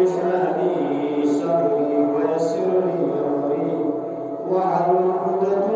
اشرح لي صدري ويسر لي امري واحلل عقدة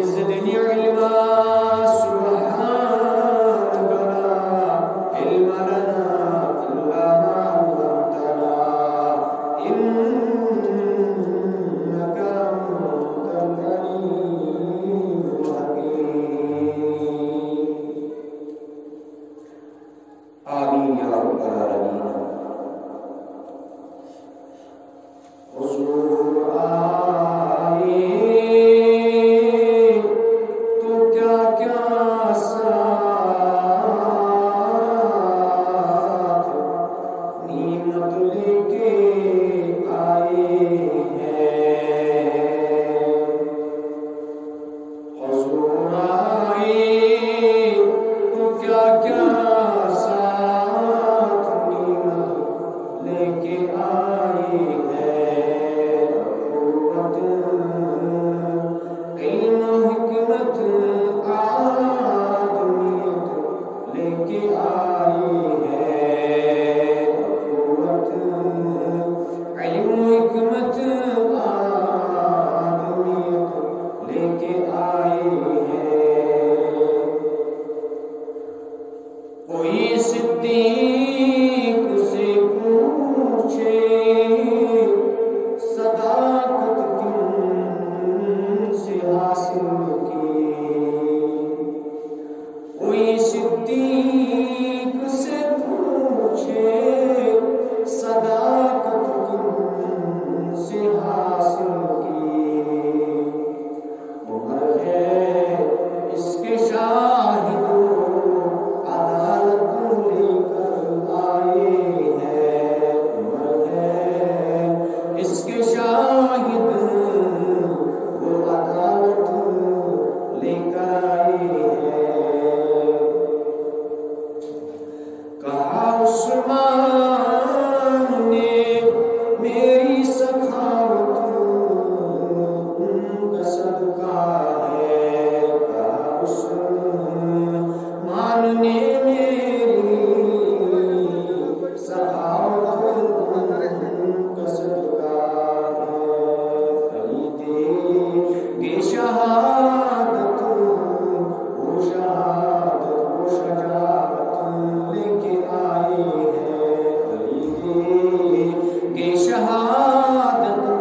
زدني علما سبحانك لا علم لنا إلا ما علمتنا إنك أنت العليم الحكيم. آمين يا رب العالمين. حضور آئے تو کیا کیا ساتھ نعمت لے کے آئے ہیں. حضور آئے تو کیا کیا ساتھ نعمت لے کے آئے ہیں. علم و حکمت آدمیت لے کے آئی ہے. قوت علم و حکمت آدمیت لے کے آئی ہے. کوئی صدیق سے پوچھے صداقت کن سے حاصل کی. کوئی صدیق سے پوچھے صداقت کن سے حاصل کی. عمر ہے اس کے شاہد عدالت لے کر آئے ہیں. عمر ہے اس کے شاہد وہ عدالت لے کر آئے ہیں. کہا عثمان نے میری سخاوت ان کا صدقہ ہے. کہا عثمان نے میری سخاوت ان کا صدقہ ہے. خریدے شہادت وہ شہادت وہ شجاعت لے کے آئے ہیں. خریدے شہادت وہ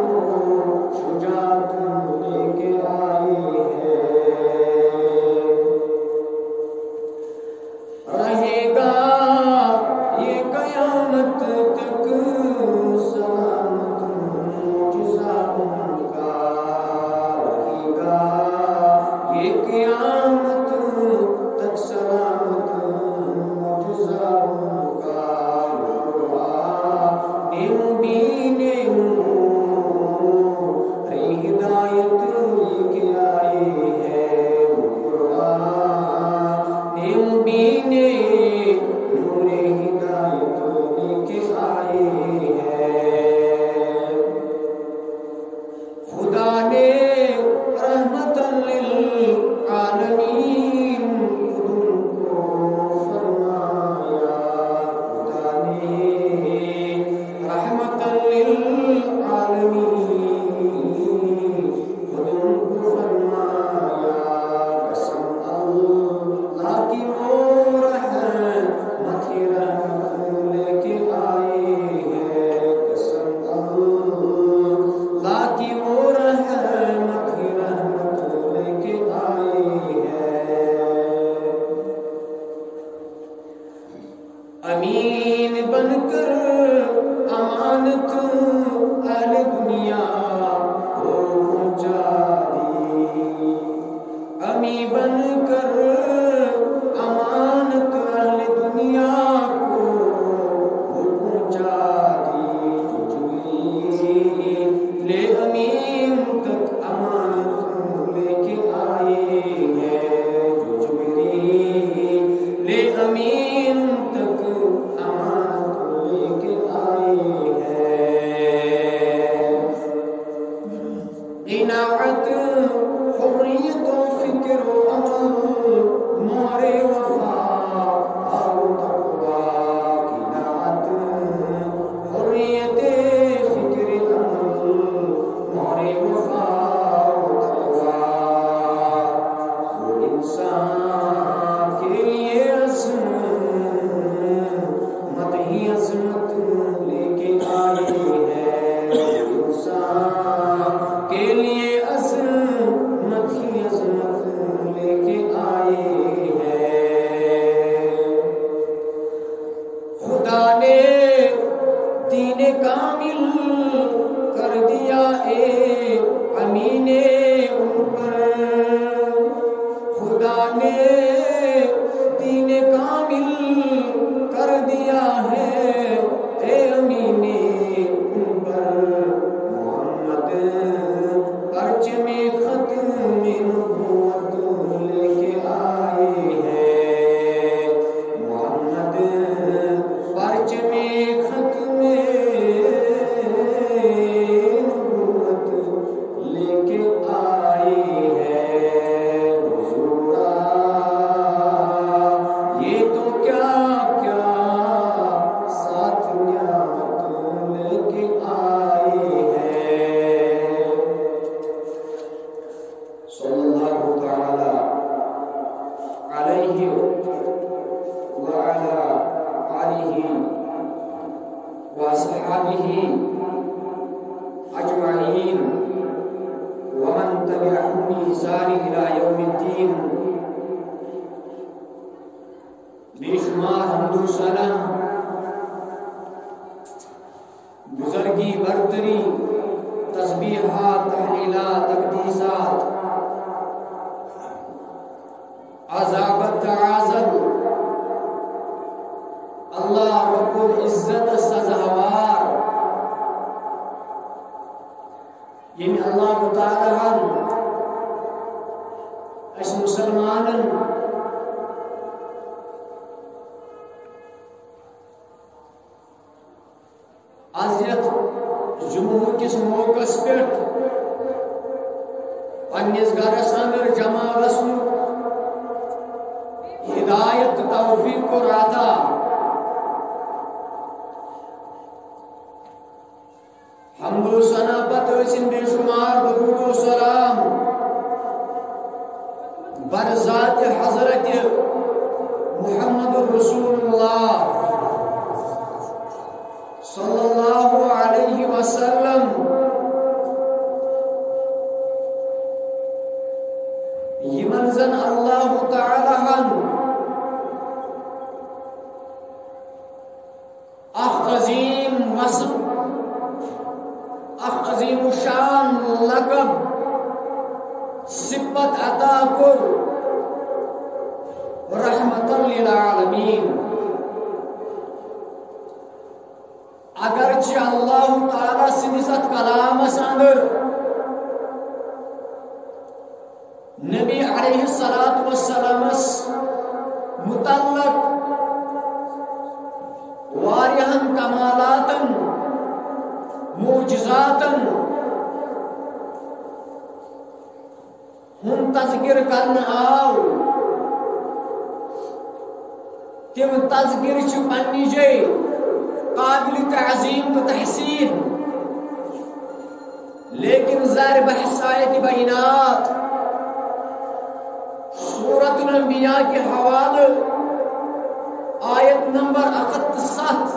شجاعت لے کے آئے ہیں. رہے گا یہ قیامت تک سلامت معجزہ ان کا. رہے گا یہ قیامت تک سلامت معجزہ ان کا. قرآن مبین نور ہدایت لے کے آئے ہیں. قرآن مبین نور ہدایت لے کے آئے ہیں. خدا نے رحمت للعالمین خود ان کو فرمایا. خدا نے رحمت للعالمین خود ان کو فرمایا. قسم اللہ کی وہ رحمت ہی رحمت لے کے آئے ہیں. قسم اللہ کی وہ رحمت ہی رحمت لے کے آئے ہیں. امین بن کر امانت اہل دنیا کو پہنچا دی. امی بن کر امانت اہل دنیا کو پہنچا دی. جبریل لے امین تک امانت لے کے آئے ہیں. جبریل لے امین تک امانت لے کے آئے ہیں. قناعت حریت و فکر و عمل مور وفا اور تقوی. قناعت حریت فکر عمل مور وفا اور تقوی. انسان کے لیے عظمت ہی عظمت لے کے آئی ہے، انسان کے لیے عظمت ہی عظمت لے کے آئی ہے۔ خدا نے دین کامل کر دیا اے امین ان پر، خدا نے دین کامل کر دیا ہے اے امین ان پر، محمد پرچم ختم نبوت لے کے آئے ہیں، محمد پرچم ختم نبوت لے کے آئے ہیں۔ حضورا یہ تو کیا کیا ساتھ نعمت لے کے آئے ہیں۔ صلی اللہ تعالی علیہ وعلی آلہ وصحبہ اجمعین ومن تبعهم بإحسان إلى يوم الدين۔ بے شمار حمد و ثنا، بزرگی برتری، تسبیحات، تحلیلات، تقدیسات، عذابت تعاظم اللہ رب العزت سزاوار، یعنی اللہ تعالیٰ اس مسلمانن عزیت جمعہ کس موقع پہ پنس گرس اندر جمع گھن ہدایت توفیق اور عطا، حمد و ثنا پتہ ٲسِن بے شمار درود و سلام بر ذات حضرت محمد رسول اللہ صلی اللہ علیہ وسلم، یمن زن اللہ تعالی اخ عظیم وصف، اخ عظیم شان لقب صفت عطا کر رحمت للعالمین۔ اگرچہ اللہ تعالی سندس ات کلامس اندر نبی علیہ الصلوۃ والسلام متعلق واریہن کمالاتن معجزاتن ہن تذکر کرنا آو، تم تذکر چھ پننی جائے قابل تعظیم و تحسین، لیکن زیر بحث آیت بینات سورۃ الانبیاء کے حوالے آیت نمبر 67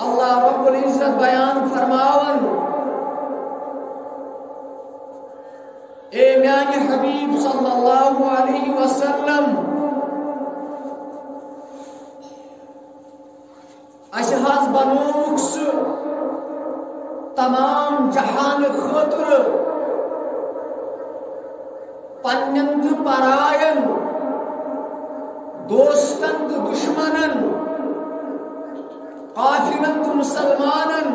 اللہ رب العزت بیان فرماون، اے میانی حبیب صلی اللہ علیہ وسلم، اشہاز بنوک سو تمام جہان خطر پنند پرائن دوستند دشمنن قافلند مسلمانن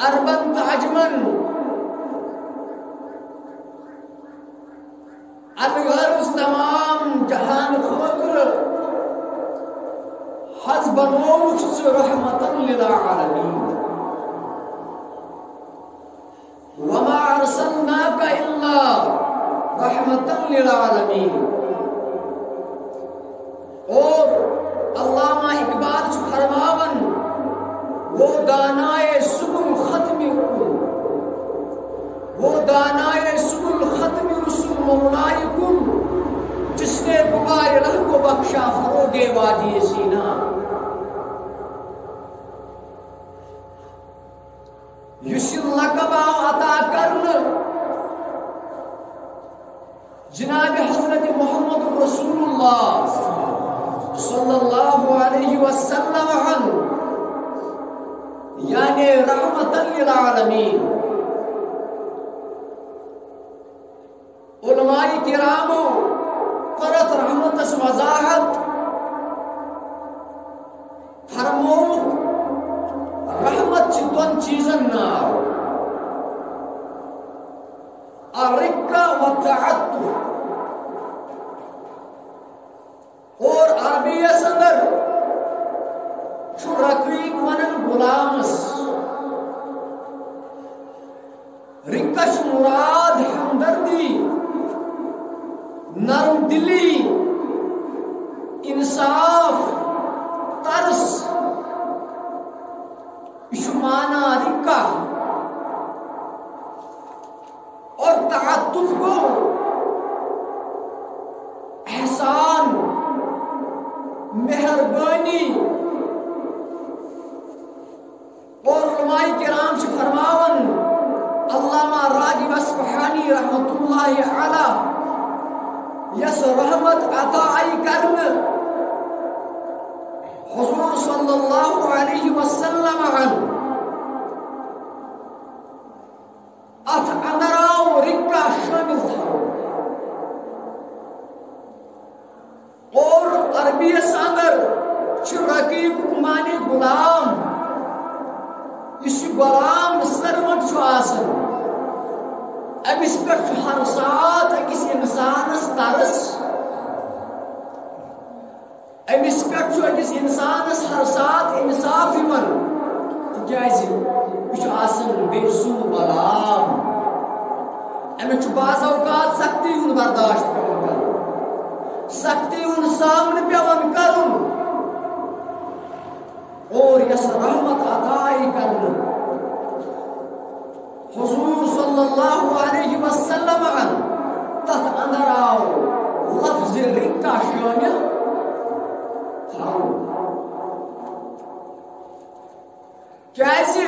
عربند عجمن الغرض تمام جہان خطر حزب نوش رحمتا للعالمین، وما ارسلناک الا رحمتا للعالمین۔ اور علامہ اقبال فرماون، وہ دانائے سبل ختم، وہ دانائے سبل ختم رسول فروغ وادی سینا لقب عطا کرنا جناب حضرت محمد رسول اللہ صلی اللہ علیہ وسلم یعنی رحمت للعالمین. علماء کرامو قرت رحمت اس وضاحت فرمو رحمت چھ دون چیزن ناو الرقہ والتعطف اور عربی سندر چھو رقیق ونن غلامس رقش مراد ہمدردی نرم دلی انصاف ترس شمانہ رقہ اور تعطف کو احسان مہربانی اور علماء کرام سے فرماون علامہ راغب اصفہانی رحمت اللہ علیہ یس رحمت عطائی کرن حضور صلی اللہ علیہ وسلم ات اندراو رقہ شامل تھا اور عربی اندر رقیق معنی غلام اس غلام سرونٹ چھو آسن امس پہ ہر سات اکس انسانس ترس امس پہ اکس انسانس ہر سات انصاف تکیاز یہ آسن بے سو غلام امس بعض اوقات سختی ہند برداشت پیون کر سختی ہند سامنے پیون کرن اور یس رحمت عطائی کرن حضور صلی اللہ علیہ وسلم تت اندر آو لفظ رقہ شامل تھاو کیسے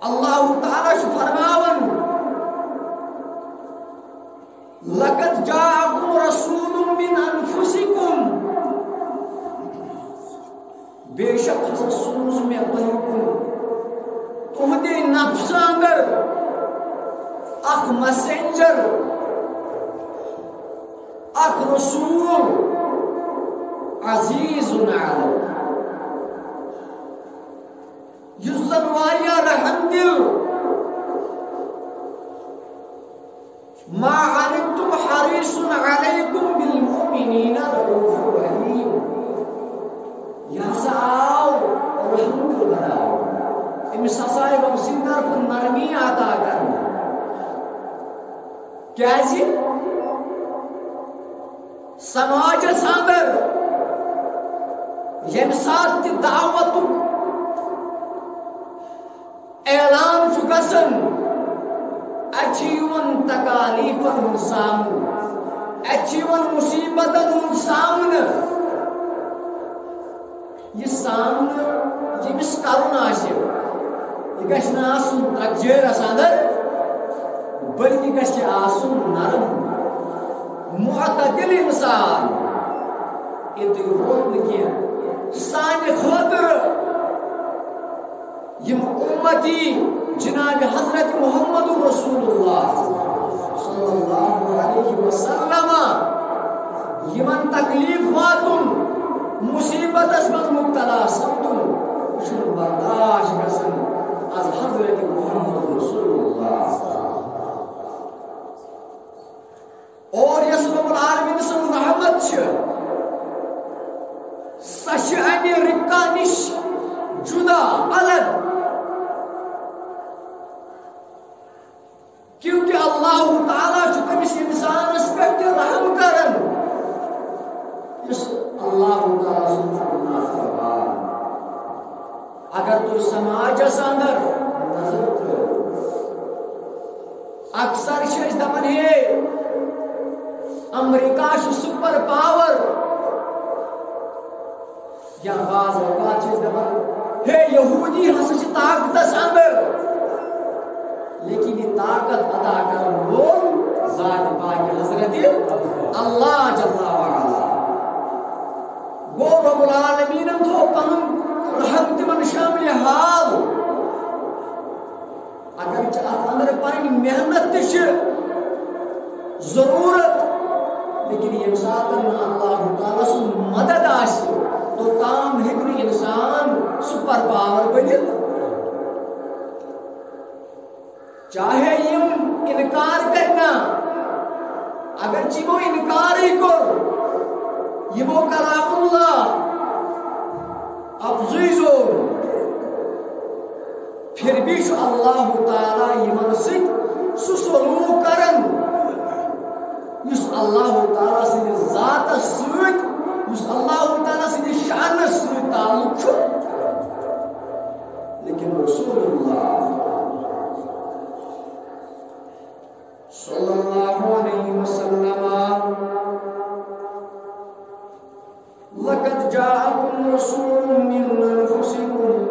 اللہ تعالیٰ شو فرماون لقد جاءکم رسول من انفسکم بے شک رسول میں بہتر تہدی نفس اندر اخ مسنجر اخ رسول عزیز علی یزن واریا رحم دل ما عنتم حریص علیکم بالمؤمنین رؤوف رحیم یا ساو رحم دل بناو امس ہسا گو سندر کن نرمی عطا کرنا کیازِ سماجس اندر یم سات دعوت اعلان چھ گژھان اتھ یوان تکالیفن ہند سامنہ اتھ یوان مصیبتن ہند سامنہ یہ سامنہ یمس کرن آسہ یہ گژھِ نہٕ آسُن درٛۄجٲرِس اندر بلکہ گژھِ آسُن نرم معتدل انسان یہ روت نہ کینٛہہ سانہِ خٲطرٕ یم امتی جناب حضرت محمد رسول اللہ صلی اللہ علیہ وسلم یمن تکلیف واتن مصیبتس من مبتلا سپدن چھُنہٕ برداشت گژھان از حضرت محمد رسول اللہ اور یس رب العالمین سن رحمت سہ چھ امہ رقہ نش جدا الگ کیونکہ اللہ تعالیٰ تمس انسانس پہ رحم کرن اس اللہ تعالیٰ سن اگر تو سماجس اندر نظر ترو اکثر دپان ہے امریکہ سپر پاور یا بعض اوقات ہے یہودی ہسا طاقتس اندر لیکن یہ طاقت ادا کرن وول ذات پاک حضرت اللہ جل وعلا گو رب العالمین تھو پنن رحم تمن شامل حال اگر ات اندر پنن محنت تش ضرورت لیکن یم سات اللہ تعالی سن مدد آس تو تام ہیکن انسان سپر پاور بنت چاہے یم انکار کرنا اگر چیمو انکار ہی کر یمو کلام اللہ افزیزو پھر بھی اللہ تعالی یمن سک سلوک کرن اس اللہ تعالی سن ذات سوت اس اللہ تعالی سن شان سوت تعلق لیکن رسول اللہ صلی اللہ علیہ وسلم لقد جاءكم رسول من انفسكم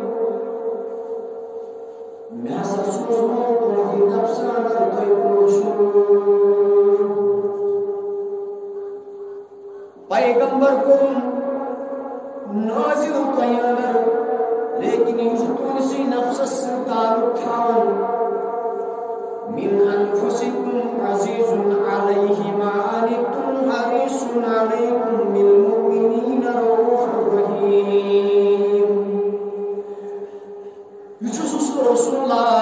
میں سوچوں تمہاری نفس اندر کوئی رسول پیغمبر کو نازل تیار لیکن یہ تمسی نفس سے تعلق تھاون من انفسكم عزيز عليه ما عنتم حريص عليكم بالمؤمنين رؤوف رحيم يجوز رسول الله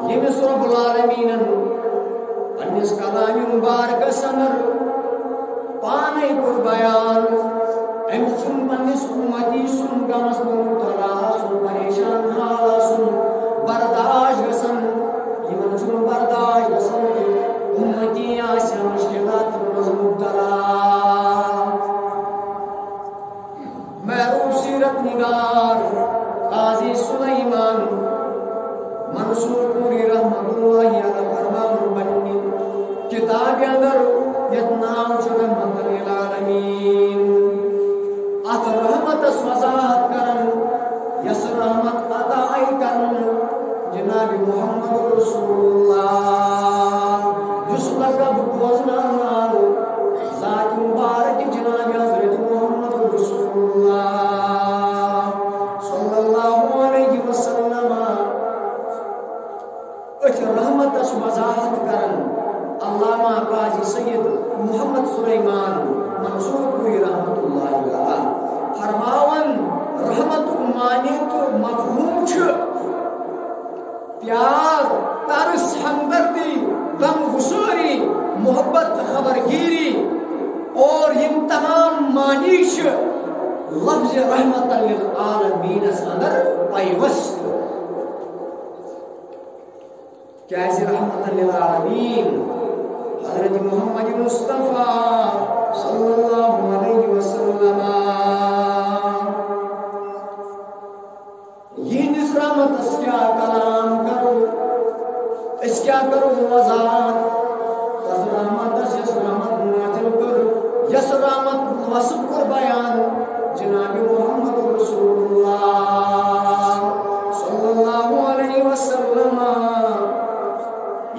يمس رب العالمين انس كلام مبارك سمر پانے کو بیان ام سن پنس امتی سن گمس مبتلا سن پریشان حال سن برداشت گسن یمن چون برداشت گسن امتی آسیا مشکلات مز مبتلا محروب سیرت نگار قاضی سلیمان منصور پوری رحمت اللہ علیہ فرمان بنی کتاب اندر یتنام رحمت للعالمین ات رحمت وضاحت کرن یس رحمت عطائی کرن جناب محمد رسول اللہ جس لقب بوزنا نال ذات مبارک جناب حضرت محمد رسول اللہ صلی اللہ علیہ وسلم ات رحمت وضاحت کرن علامہ قاضی سید محمد سلیمان منصور پوری رحمت اللہ علیہ فرماون رحمت معنی تو مفہوم چھ پیار ترس ہمدردی غم گساری محبت خبرگیری اور یم تمام معنی چھ لفظ رحمت للعالمین اندر پیوست کیسے رحمت للعالمین حضرت محمد مصطفیٰ صلی اللہ علیہ وسلم یہ نس رحمت اس کیا کلام کرو اس کیا کرو وضاحت تس رحمت اس رحمت نازل کر یس رحمت وصف کر بیان جناب محمد رسول اللہ صلی اللہ علیہ وسلم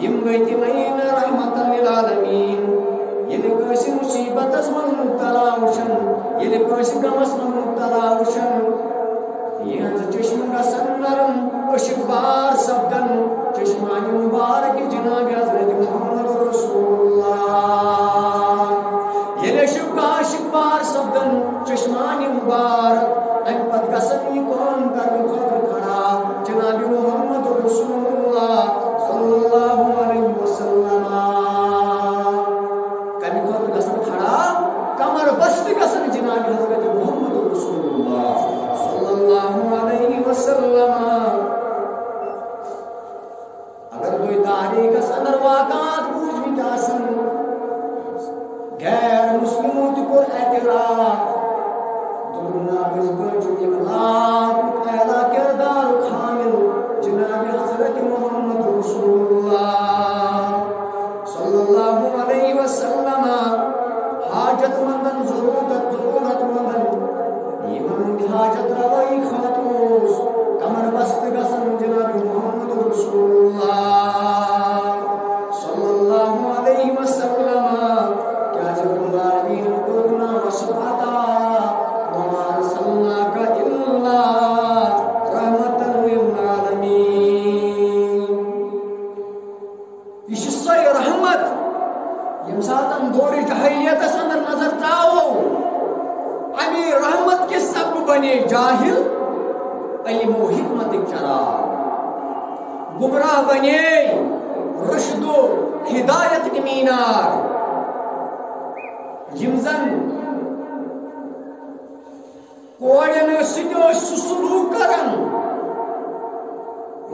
یم گئی مین رحمت للعالمین یلی کسی مصیبت اس من مبتلا وشن یلی کسی غمس من مبتلا وشن یہ چشم گسن نرم اشکبار سبدن چشمانی مبارک جناب حضرت محمد رسول اللہ یلی اشکبار سبدن چشمانی مبارک ان پت گسن یہ قرآن کرنے خطر کھڑا جناب محمد رسول اللہ صلی اللہ علیہ وسلم کمی خود گسن کھڑا کمر بست گسن جناب حضرت محمد رسول اللہ صلی اللہ علیہ وسلم اگر کوئی تاریخ اندر واقعات پوچھ بھی جاسن غیر مسلموں کو اعتراف دلنا بزبر جو اخلاق اعلیٰ کردار کامل جناب حضرت محمد رسول اللہ صلی اللہ علیہ وسلم sallallahu alaihi wasallam kya jab alamin ko guna wasfata wa ma arsalnaka illa rahmatan lil alamin. Ye say rahmat yem satan dori jahiliyat andar nazar tao ami rahmat ke sabab bane jahil ilm و حکمت چرا گمراہ بنے رشد و ہدایت کے مینار یمزن کوڑن سنو سلوک کرن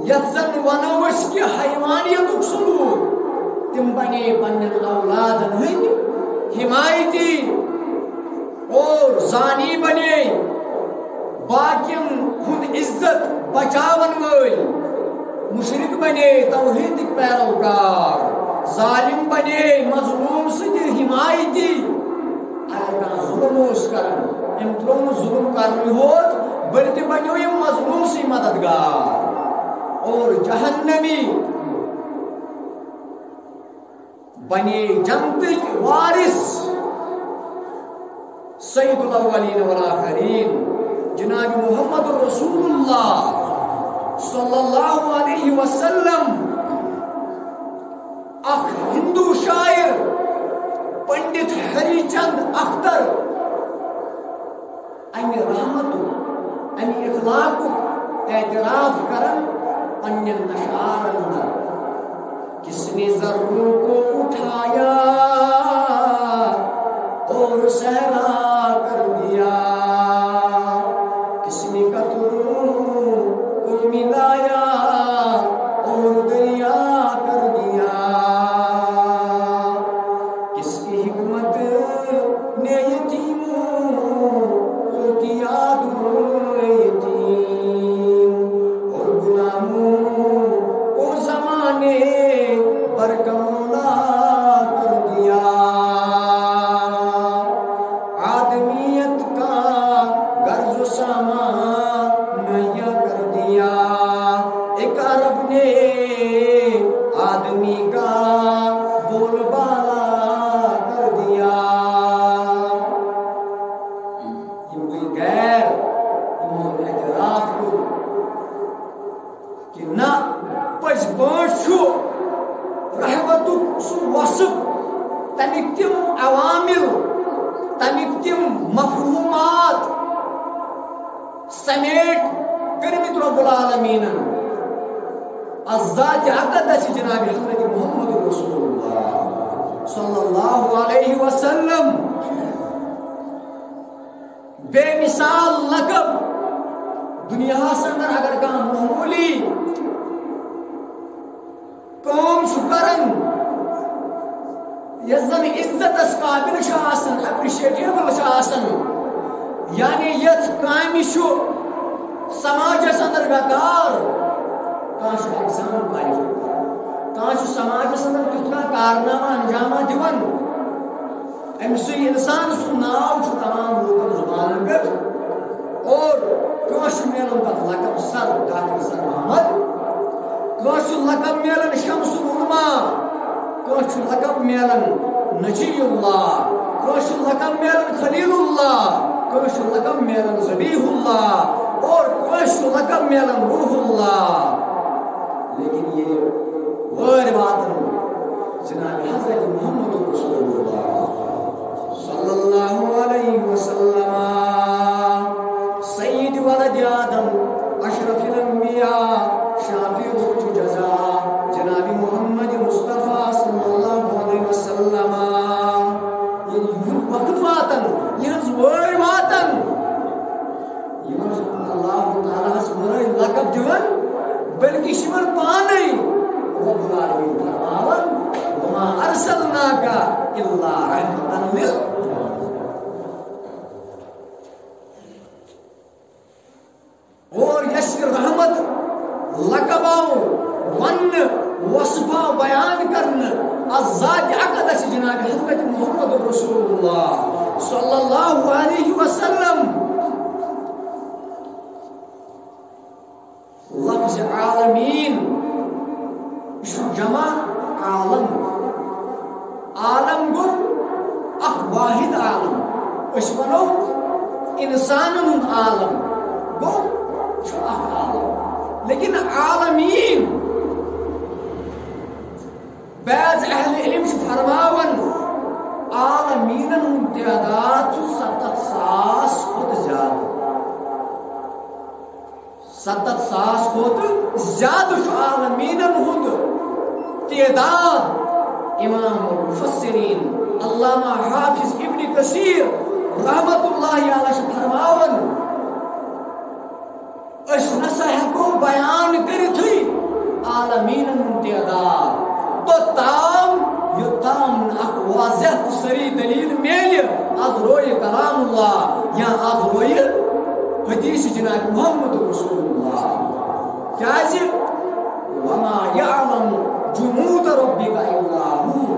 یتزن ونوش کی حیوانیت سلوک تم بنے پنن اولادن ہند حمایتی اور زانی بنے باقیم خود عزت بچاون ول مشرک بنے توحید پیروکار ظالم بنے مظلوم سد حمایتی اگر ظلم اس کرن ام ترون ظلم کرنی ہوت بلکہ بنو یہ مظلوم سے مددگار اور جہنمی بنے جنت وارث سید الاولین والآخرین جناب محمد رسول اللہ صلی اللہ علیہ وسلم اخ ہندو شاعر پنڈت ہری چند اختر امی رحمت امی اخلاق اعتراف کرن پنجن اشعار اندر کس نے ذروں کو اٹھایا اور صحرا کر دیا کس نے قطروں کو ملایا اور دریا کر دیا کس کی حکمت نے یتیموں کو کیا دور یتیم اور غلاموں کو زمانے پر کمولا کر دیا آدمیت کا غرض و سامان مہیا کر دیا ایک عرب نے آدمی کا بول بالا کر دیا یہ غیر انہوں اعتراف کو کہ نہ پس بانچو رحمتو وصف تمیک تم عوامل تمیک تم مفہومات سمیٹ کرمت رب العالمین الذات اقدس جناب حضرت محمد رسول اللہ صلی اللہ علیہ وسلم بے مثال لقب دنیا سندر اگر کہاں معمولی قوم شکرن یزن عزت اس قابل شاسن اپریشیٹیبل شاسن یعنی یت کامی شو سماج سندر گکار کانش ایگزام کوالیفائی کانش سماج سندر کتنا کارنامہ انجامہ دیون امسی انسان سو ناو چھو تمام لوگن زبان گت اور کانش میلن پت لقب سر ڈاکٹر سر محمد کانش لقب میلن شمس العلماء کانش لقب میلن نجی اللہ کانش لقب میلن خلیل اللہ کانش لقب میلن ذبیح اللہ اور کانش لقب میلن روح اللہ لیکن یہ غیر باتن جناب حضرت محمد رسول اللہ صلی اللہ علیہ وسلم سید ولد آدم اشرف الانبیاء شافی روچ جزا جناب محمد مصطفیٰ صلی اللہ علیہ وسلم یہ وقت واتن یہ ویر واتن یہ اللہ تعالیٰ سمرہ لقب دیون بلکہ شمر پانے رب العالمین فرماون وما ارسلناک الا رحمتا لل اور یس رحمت لقباؤ ون وصفا بیان کرن الذات اقدس جناب حضرت محمد رسول اللہ صلی اللہ علیہ وسلم لفظ عالمین شو جمع عالم ونو انسان عالم گو عالم لیکن عالمین بعض اہل علم فرماون عالمین تعداد 70,000 کھت زیادہ 70,000 کھت زیادہ عالمین ہند تعداد امام المفسرین علامہ حافظ ابن کثیر رحمت اللہ علیہ فرماون اس نسا ہیکو بیان کرت عالمین تعداد تو تام یوتام اخ واضح سری دلیل میل از روی کلام اللہ یا از روی حدیث جناب محمد رسول اللہ کیازِ وما يعلم جنود ربك الا هو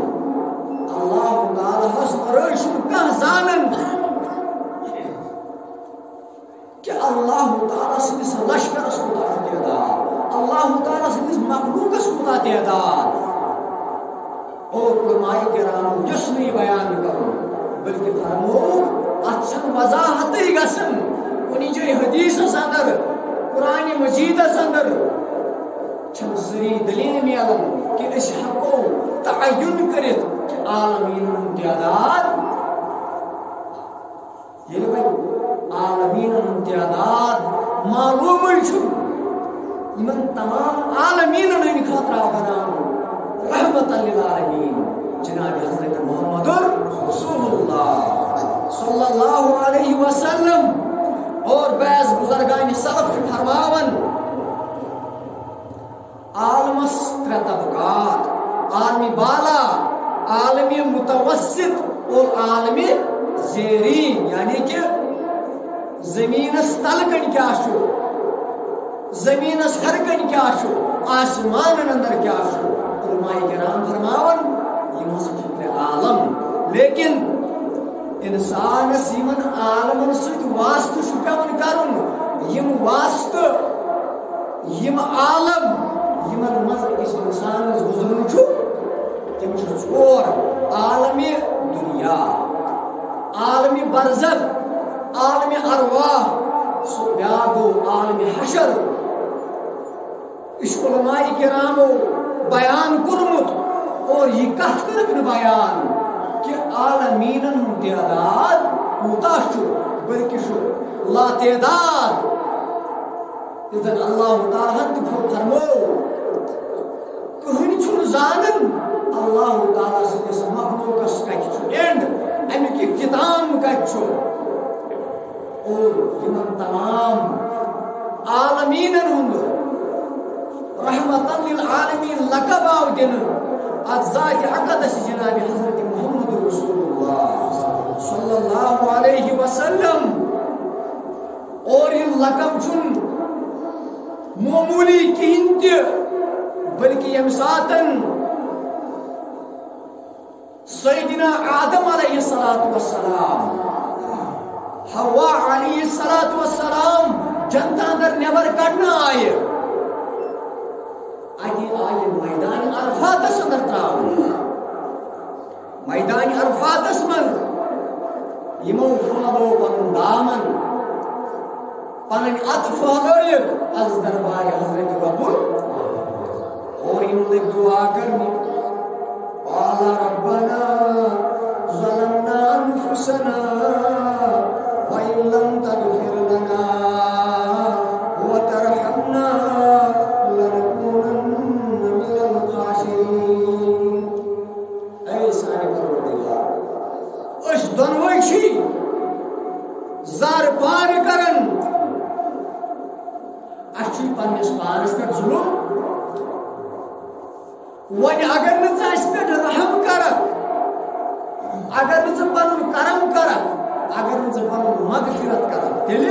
اللہ تعالی ہس رش کہ زانن کہ اللہ تعالی سندس لشکرس کوتاہ تعداد اللہ تعالی سندس مخلوقس کوتاہ تعداد اور علماء کرام جس نہیں بیان کرو بلکہ فرمو اتسن وضاحت گسن کنی جائے حدیث اندر قرآن مجید اندر چھن سری دلیل میلن کہ اس حقو تعین کرت کہ عالمین تعداد یہ بھائی عالمین تعداد معلوم چھو من تمام عالمین نے خاطرہ بناؤ رحمت للعالمین جناب حضرت محمد رسول اللہ صلی اللہ علیہ وسلم اور بعض بزرگان سلف فرماون عالمس ترے طبقات عالمی بالا عالمی متوسط اور عالمی زیرین یعنی کہ زمینس تلکن کیا شو زمینس ہرکن کیا شو آسمان اندر کیا شو علماء کرام فرماون یہ مسجد عالم لیکن انسان سیمن عالمن سۭتۍ واسطہ چھُ پیوان کرُن یم واسطہ یم عالم یمن مز أکِس انسانس گزرن چھُ تم چھِ ژور عالمی دنیا عالمی برزخ عالمی ارواح بیاکھ گوٚو عالمی حشر اس علماء کرامو بیان کورمُت اور یہ کتھ کٔرٕکھ نہٕ بیان کہ عالمین تعداد کوتاہ چھُ بلکہ چھُ لا تعداد اذن اللہ تعالیٰ تہِ فرمو کٕہٕنۍ چھُنہٕ زانن اللہ تعالیٰ سٕنٛدِس مخلوقس کتہِ چھُ اینڈ امیُک اختتام کتہِ چھُ اور یمن تمام عالمین ہُنٛد رحمتاً للعالمین لقب آو دِنہٕ اتھ ذات اقدس جناب حضرت محمد رسول اللہ صلی اللہ علیہ وسلم اور یہ لقب چھُن معمولی کہین تہِ بلکہ یم ساتن سیدنا آدم علیہ السلام حوا علیہ السلام جنت اندر نبر کڑنا آئے آئے میدان عرفاتس اندر تراؤن میدان عرفاتس من یمو پھہلو پنن دامن پنن اتھ پھہلٲیِکھ از دربار حضرت رب اور ان لوگ دعا کرنی قال ربنا ظلمنا انفسنا وان لم تغفر لنا وترحمنا لنكونن من الخاسرين اے سارے پروردگار اس دونوئی چھی زار پار کرن اچھی پنس پانس پر ظلم ون اگر نس پہ رحم کرک اگر نس پن کرم کرک اگر نس پن مغفرت کرک تیل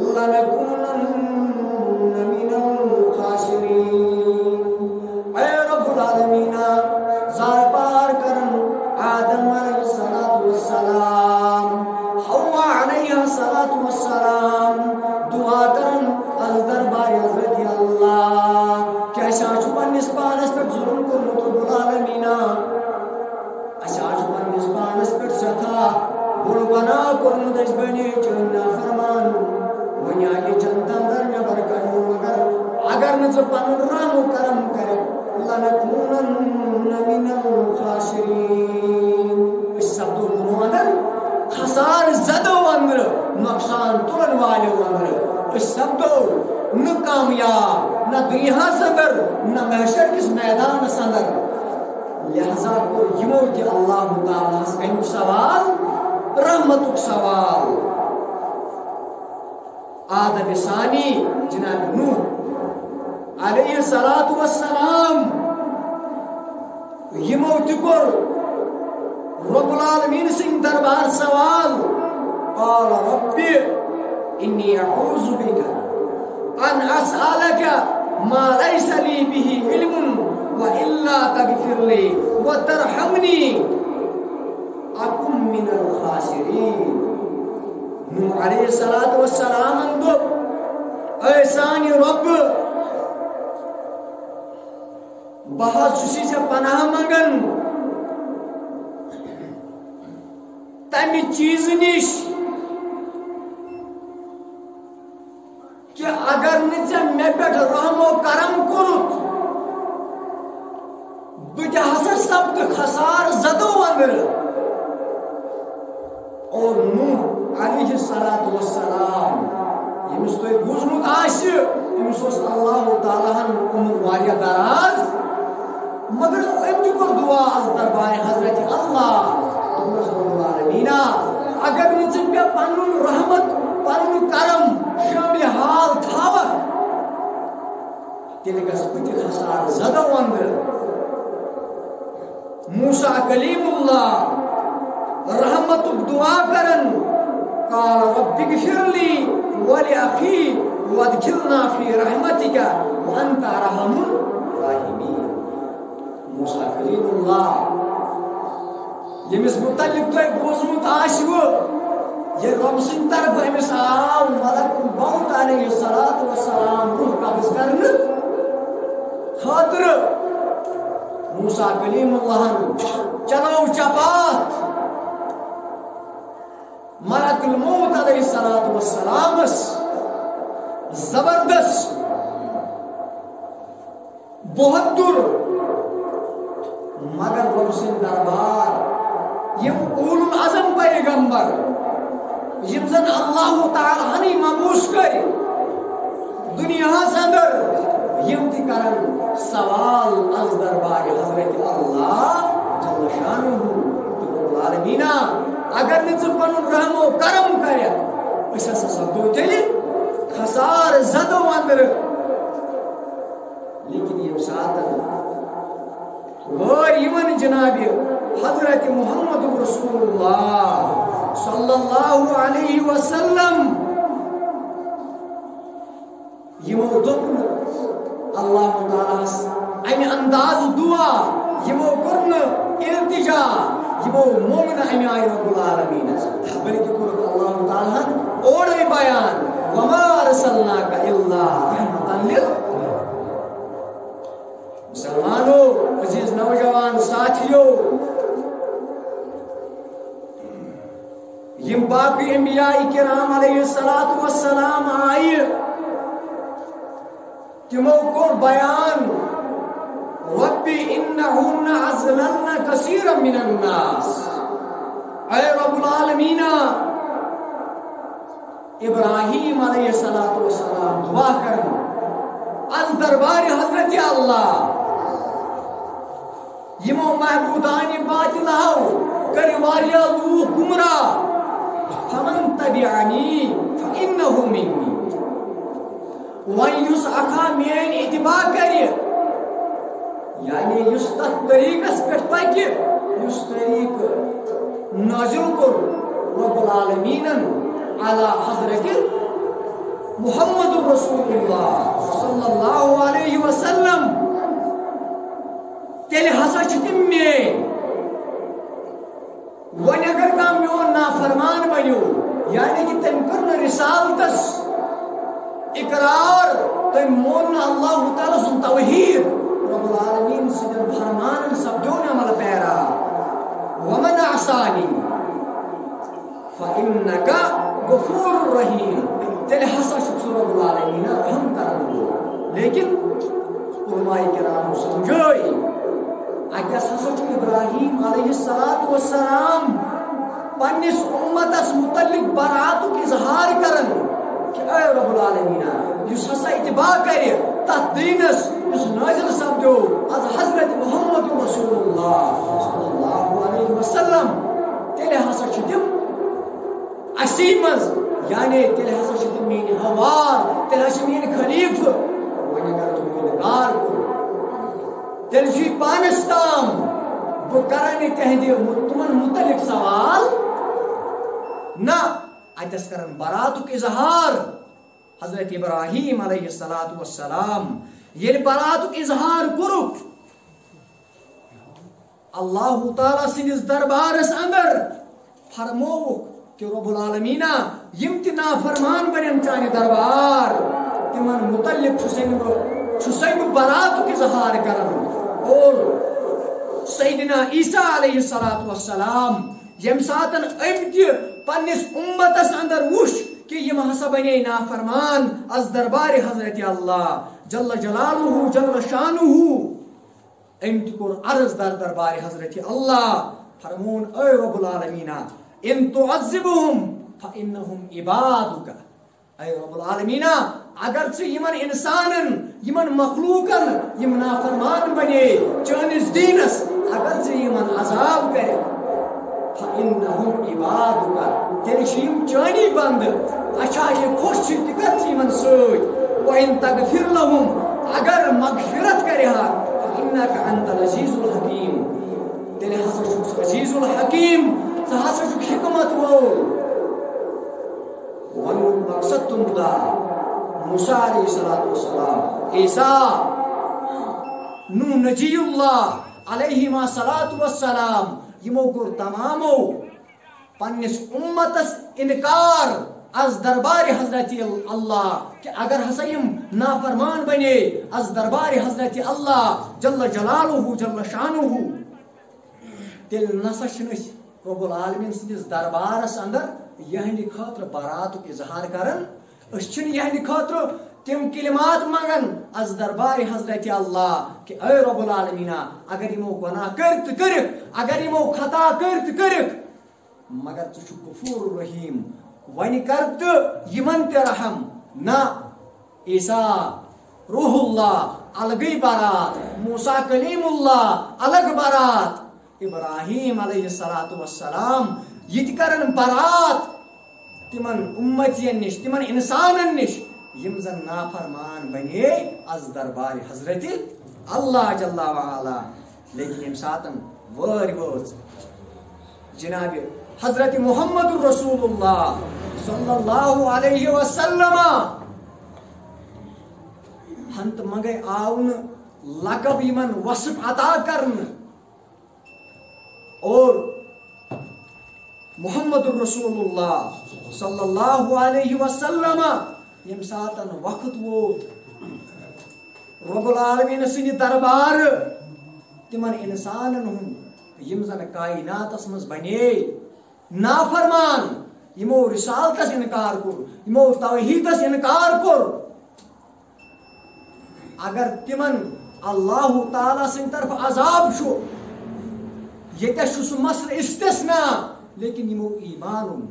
لنکونن من الخاسرین اے رب العالمین زار پار کرن آدم علیہ السلام حوا علیہ السلام دعا کرن از دربار حضرت اللہ کیسا چھو پنس پانس پر ظلم کرنو تو رب العالمین اسا چھو پنس پانس پر ستا لَنَكُونَنَّ مِنَ الْخَاسِرِينَ اس سبدو گنو اندر خسار زدو اندر نقصان تلن والے اندر اس سبدو نہ کامیاب نہ دنیا اندر نہ محشر کس میدان اندر لہذا کو یمو کہ اللہ تعالیٰ کمیک سوال رحمتک سوال آدم ثانی جناب نوح علیہ السلام یمو تکر رب العالمین سنگ دربار سوال قال ربی انی اعوذ بک ان اسألک ما لیس لی به علم وإلا تغفر لي وترحمني أكن من الخاسرين نوح عليه الصلاة والسلام اندب اے سانی رب بہت سسی سے پناہ منگن تمی چیز نش کہ اگر نچے میں بیٹھ رحم و کرم کرت بجا ہسا سبت خسار زدو اندر اور نوح علیہ السلام یمس تو بوزمت آسی یمس اللہ تعالیٰ عمر واریہ دراز مگر امتی کو دعا از دربار حضرت اللہ رب العالمین اگر نچن پہ پنن رحمت پنن کرم شامل حال تھاوت تیلے گس بت خسار زدو اندر موسیٰ کلیم اللہ رحمت دعا کرن قال رب اغفر لي ولأخي وادخلنا في رحمتك وأنت أرحم الراحمين موسیٰ کلیم اللہ یمس متعلق تو بوزمت آسو یہ رب سن طرف امس آو ملک الموت علیہ السلام روح قبض کرن خاطر موسیٰ کلیم اللہ چلو چپات ملک الموت علیہ السلام زبردست بہتر مگر رب سن دربار یم اول العظم پیغمبر یم زن اللہ تعالیٰ ہنی مبوس کر دنیا اندر یم تی کرن سوال از دربار حضرت اللہ جل شانہ رب العالمین اگر نہ پنن رحم و کرم کریا اس سبدو تیلی خسار زدو اندر لیکن یم سات غور یمن جناب حضرت محمد رسول اللہ صلی اللہ علیہ وسلم یمو دکن اللہ تعالیٰ امی انداز دعا یمو کرن التجا یمو مومن امی آئی رب العالمین بلکہ کرن اللہ تعالیٰ اوڑی بیان وما رسلناک الا رحمتا مسلمانو عزیز نوجوان ساتھیو یم باقی انبیاء کرام علیہ السلام آئی تمو کو بیان ربی انہن عزلن کثیرا من الناس اے رب العالمین ابراہیم علیہ السلام دعا کرن از دربار حضرت اللہ یمو محبودانی باطلاو کری واریا لوح گمراہ فمن تبعنی فإنه منی وان یس اکھا مین اتباع کری یعنی یس تک طریق اس پر پاکی یس طریق نازل کر رب العالمین علی حضرت محمد رسول اللہ صلی اللہ علیہ وسلم تیلی ہسا چھتم مین ون اگر کام میون نافرمان بنیو یعنی کہ تم کرن رسالتس اقرار تم مون اللہ تعالی سن توحید رب العالمین سن فرمان سبجون عمل پیرا ومن عصانی فإنک غفور رحیم تیلی حسا شکر رب العالمین رحم کرن لیکن علماء کرام سمجھوئی وجہ ہسا ابراہیم علیہ السلام پنس امتس متعلق برات اظہار کرن کہ اے رب العالمین اس ہسا اتباع کرے تر دینس اس نازل سپدو از حضرت محمد رسول اللہ صلی اللہ علیہ وسلم تیلے ہسا تم اسی مز یعنی تیلے ہسا تم میری ہوار تیلے ہسا میری خلیف وہی اگر تم میری کار کو تیلے جی پانستام وہ کرنے تہندی تمن متعلق سوال نہ اتس کرن براتک اظہار حضرت ابراہیم علیہ السلام یہ براتک اظہار کرک اللہ تعالی سندس دربارس اندر فرموک کہ رب العالمین یم تہ نافرمان بنن چانہ دربار تمن متعلق چھسے براتک اظہار کرن اور سیدنا عیسیٰ علیہ السلام یم ساتن امتہ پنس امتس اندر وش کہ یم ہسا بنے نافرمان از دربار حضرت اللہ جل جلالہ جل شانہ امتہ کور عرض دربار حضرت اللہ فرمون اے رب العالمین ان تعذبهم فانہم عبادک اے رب العالمین اگر ژٕ یمن انسانن یمن مخلوقن یم نافرمان بنے چانس دینس اگر ژٕ یمن عذاب کرے فإنهم عبادك تلشیم چانی بند اچھا یہ خوش تہ کر یمن سۭتۍ وإن تغفر لهم اگر مغفرت کرے فإنك أنت العزيز الحكيم تیلے ہسا چھُکھ عزیز الحکیم ژٕ ہسا چھُکھ حکمت وول ونُن مقصد تم دا موسیٰ علیہ السلام عیسیٰ نو نجی اللہ علیہ السلام یمو کور تمامو پنس امتس انکار از دربار حضرت اللہ کہ اگر ہسا یم نافرمان بنے از دربار حضرت اللہ جل جلالہ جل شانہ تیل نسا چھنس رب العالمین سندس دربارس اندر یہندِ خاطر براتک اظہار کرن اس چھن یہندِ خاطر تم کلمات منگن از دربار حضرت اللہ کہ اے رب العالمین اگر یمو گناہ کرت کرک اگر یمو خطا کرت کرک مگر ژٕ چھُکھ غفور رحیم ون کرت یمن تہ رحم نہ عیسیٰ روح اللہ الگی برات موسیٰ کلیم اللہ الگ برات ابراہیم علیہ السلام یہ کرن برات تمن امتین نش تمن انسانن نش یم زن نافرمان بنے از دربار حضرت اللہ جل وعلا لیکن یم ساتن وار وز جناب حضرت محمد رسول اللہ صلی اللہ علیہ وسلم ہنت مگے آون لقب یمن وصف عطا کرن اور محمد رسول اللہ صلی اللہ علیہ وسلم یم ساتن وقت ووت رب العالمین سند دربار تمن انسانن ہند یم زن کائناتس مز بنے نافرمان یمو رسالتس انکار کور یمو توحیدس انکار کور اگر تمن اللہ تعالی سند طرف عذاب چھو یہ سہ مسئلہ استثناء لیکن یمو ایمان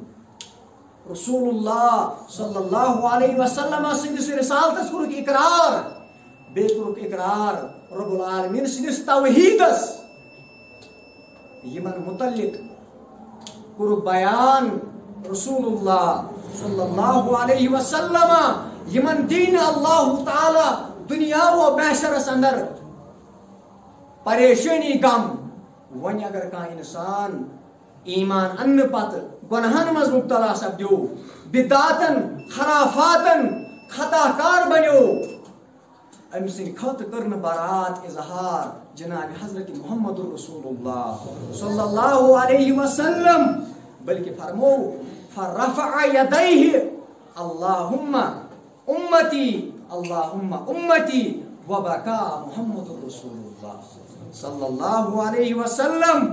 رسول اللہ صلی اللہ علیہ وسلم سندس رسالتس کورک اقرار بے کورک اقرار رب العالمین سندس توحیدس یمن متعلق کورک بیان رسول اللہ صلی اللہ علیہ وسلم یمن دین اللہ تعالی دنیا و بیشرس اندر پریشانی غم ون اگر کان انسان ایمان ان پت گناہن مز مبتلا سپدو بدعاتن خرافاتن خطا کار بنو ام سن خط کرن برات اظہار جناب حضرت محمد رسول اللہ صلی اللہ علیہ وسلم بلکہ فرمو فرفع یدیہ اللہم امتی اللہم امتی وبکا محمد رسول اللہ صلی اللہ علیہ وسلم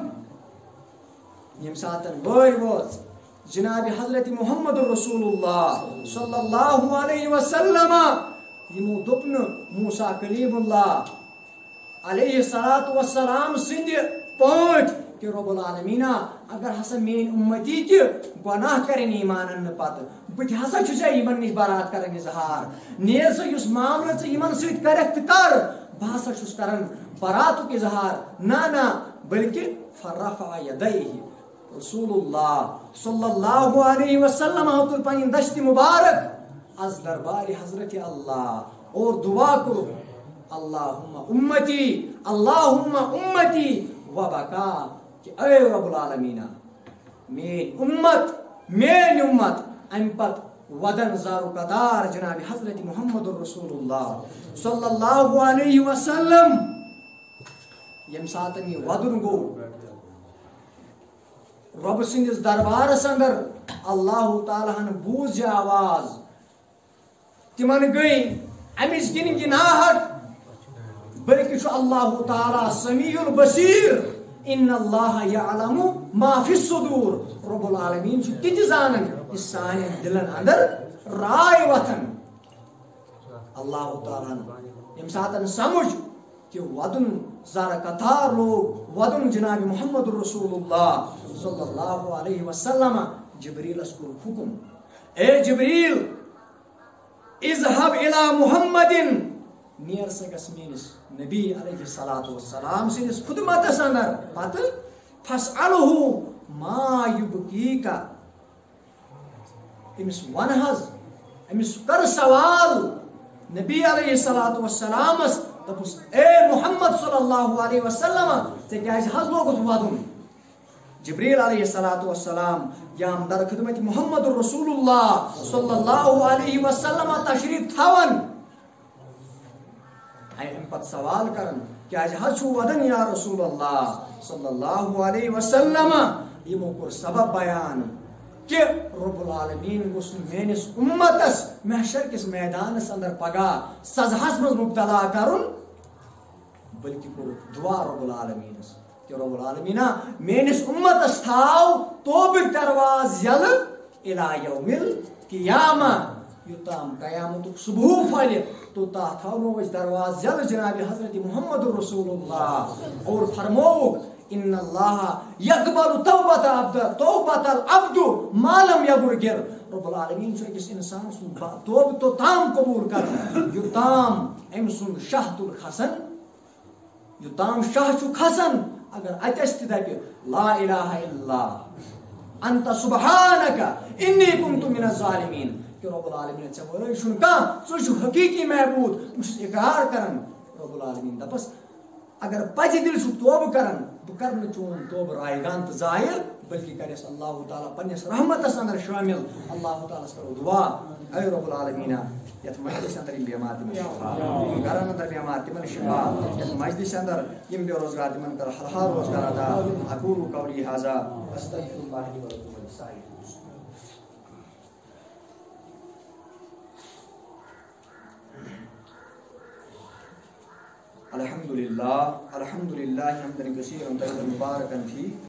یم ساتن وار وز جناب حضرت محمد رسول اللہ صلی اللہ علیہ وسلم یمو دپن موسیٰ کلیم اللہ علیہ الصلوۃ والسلام سند پانچ کہ رب العالمین اگر ہسا مین امتی تہ گناہ کرن ایمان ان پتہ بت ہسا چھ ژے یمن نش برات کرن اظہار نیز یس معاملہ ژے یمن سۭتۍ کرکھ تہ کر بہ ہسا چھس کرن براتک اظہار نہ بلکہ فرفع یدیہ رسول اللہ صلی اللہ علیہ وسلم تل پن دشت مبارک از دربار حضرت اللہ اور دعا کرو اللہم امتی وبکا کہ اے رب العالمین مین امت ام پت ودن زارو قدار جناب حضرت محمد رسول اللہ صلی اللہ علیہ وسلم یم ساتن یہ ودن گو رب سندس دربارس اندر اللہ تعالیٰ ہن بوز یہ آواز تمن گئی امس گن گناہٹ بلکہ اللہ تعالیٰ سمیع البصیر ان اللہ یعلم ما فی الصدور رب العالمین تہ زانن یہ سان دلن اندر رائے وتھن اللہ تعالیٰ یم ساتن سمجھ کہ ودن زار قطار لوگ ودن جناب محمد رسول اللہ صلی اللہ علیہ وسلم جبریلس کو حکم اے جبریل اذهب الى محمد نیر سگس مینس نبی علیہ الصلوۃ والسلام سنس خدمت اندر پتہ فاسألہ ما یبکیک امس ونحز امس کر سوال نبی علیہ الصلوۃ والسلام دپس اے محمد صلی اللہ علیہ وسلم ژے کیازِ حظ لوگت ودن جبریل علیہ الصلوۃ والسلام یام در خدمت محمد رسول اللہ صلی اللہ علیہ وسلم تشریف تھاون ام پت سوال کرن کیازِ حظ چھو ودن یا رسول اللہ صلی اللہ علیہ وسلم یمو کور سبب بیان کہ رب العالمین گوس مینس امتس محشر کس میدانس اندر پگاہ سزہس مز مبتلا کرن بلکہ کور دعا رب العالمین کہ رب العالمین مینس امتس تھاو توبہ درواز یل الی یوم القیامہ یوتام قیامتک صبح پھلہ توتا تھاونو اس دروازہ یل جناب حضرت محمد رسول اللہ اور فرموک ان اللہ یقبل توبۃ العبد ما لم یغرر رب العالمین چھو اس انسان سن توبہ تو تام قبول کر یوتام ام سن شاہ تل کھسن یوتام شاہ چھو کھسن اگر اتس تہ دپہ لا الہ الا انت سبحانک انی کنت من الظالمین کہ رب العالمین ژے ورٲے چھُنہٕ کانٛہہ ژٕ چھُکھ حقیقی محبوٗد بہٕ چھُس اقرار کران رب العالمین دپس اگر پزِ دل چھُکھ توبہٕ کران بہٕ کرٕ نہٕ چون توبہٕ رایگان تہٕ ضایع بلکہ کرس اللہ تعالیٰ پنس رحمتس اندر شامل اللہ تعالیٰ کرو دعا اے رب العالمین یتھ مجلس اندر یم بیمار تمن شفا گرن اندر بیمار تمن شفا یتھ مجلس اندر یم بے روزگار تمن کر حلال روزگار عطا اقول قولی ھذا استغفر اللہ لی ولکم ولسائر الحمد للہ حمدا کثیرا طیبا مبارکا فیہ